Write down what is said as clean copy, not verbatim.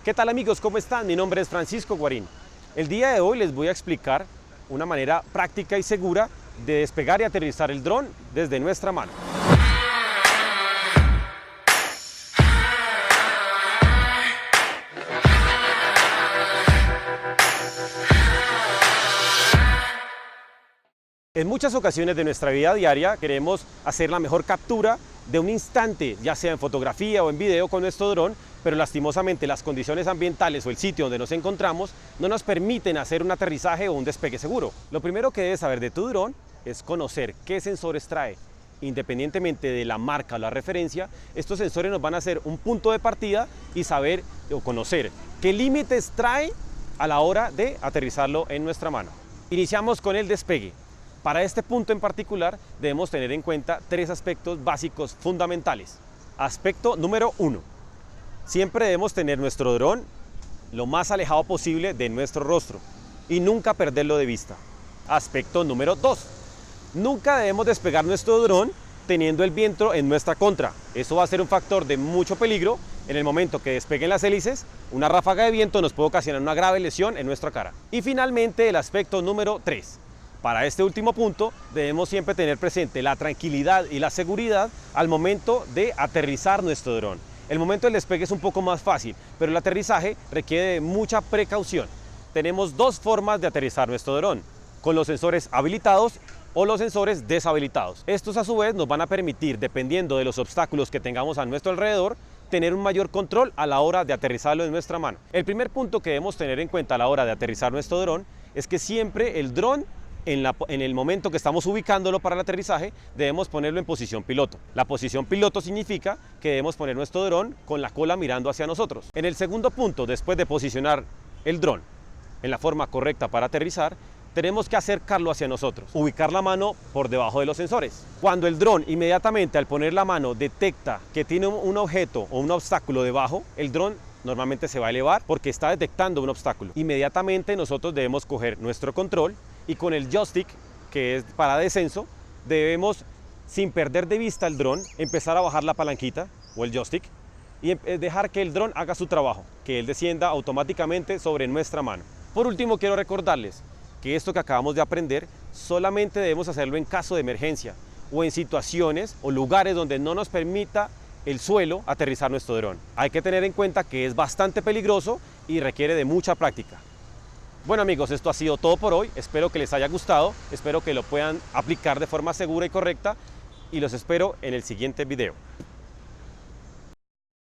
¿Qué tal amigos? ¿Cómo están? Mi nombre es Francisco Guarín. El día de hoy les voy a explicar una manera práctica y segura de despegar y aterrizar el dron desde nuestra mano. En muchas ocasiones de nuestra vida diaria queremos hacer la mejor captura de un instante, ya sea en fotografía o en video con nuestro dron, pero lastimosamente las condiciones ambientales o el sitio donde nos encontramos no nos permiten hacer un aterrizaje o un despegue seguro. Lo primero que debes saber de tu dron es conocer qué sensores trae. Independientemente de la marca o la referencia, estos sensores nos van a hacer un punto de partida y saber o conocer qué límites trae a la hora de aterrizarlo en nuestra mano. Iniciamos con el despegue. Para este punto en particular debemos tener en cuenta tres aspectos básicos fundamentales. Aspecto número 1. Siempre debemos tener nuestro dron lo más alejado posible de nuestro rostro y nunca perderlo de vista. Aspecto número 2. Nunca debemos despegar nuestro dron teniendo el viento en nuestra contra. Eso va a ser un factor de mucho peligro. En el momento que despeguen las hélices, una ráfaga de viento nos puede ocasionar una grave lesión en nuestra cara. Y finalmente el aspecto número 3. Para este último punto debemos siempre tener presente la tranquilidad y la seguridad al momento de aterrizar nuestro dron. El momento del despegue es un poco más fácil, pero el aterrizaje requiere de mucha precaución. Tenemos dos formas de aterrizar nuestro dron, con los sensores habilitados o los sensores deshabilitados. Estos a su vez nos van a permitir, dependiendo de los obstáculos que tengamos a nuestro alrededor, tener un mayor control a la hora de aterrizarlo en nuestra mano. El primer punto que debemos tener en cuenta a la hora de aterrizar nuestro dron es que siempre el dron en el momento que estamos ubicándolo para el aterrizaje, debemos ponerlo en posición piloto. La posición piloto significa que debemos poner nuestro dron con la cola mirando hacia nosotros. En el segundo punto, después de posicionar el dron en la forma correcta para aterrizar, tenemos que acercarlo hacia nosotros, ubicar la mano por debajo de los sensores. Cuando el dron inmediatamente al poner la mano detecta que tiene un objeto o un obstáculo debajo, el dron normalmente se va a elevar porque está detectando un obstáculo. Inmediatamente nosotros debemos coger nuestro control y con el joystick, que es para descenso, debemos, sin perder de vista el dron, empezar a bajar la palanquita o el joystick y dejar que el dron haga su trabajo, que él descienda automáticamente sobre nuestra mano. Por último, quiero recordarles que esto que acabamos de aprender solamente debemos hacerlo en caso de emergencia o en situaciones o lugares donde no nos permita el suelo aterrizar nuestro dron. Hay que tener en cuenta que es bastante peligroso y requiere de mucha práctica. Bueno amigos, esto ha sido todo por hoy, espero que les haya gustado, espero que lo puedan aplicar de forma segura y correcta y los espero en el siguiente video.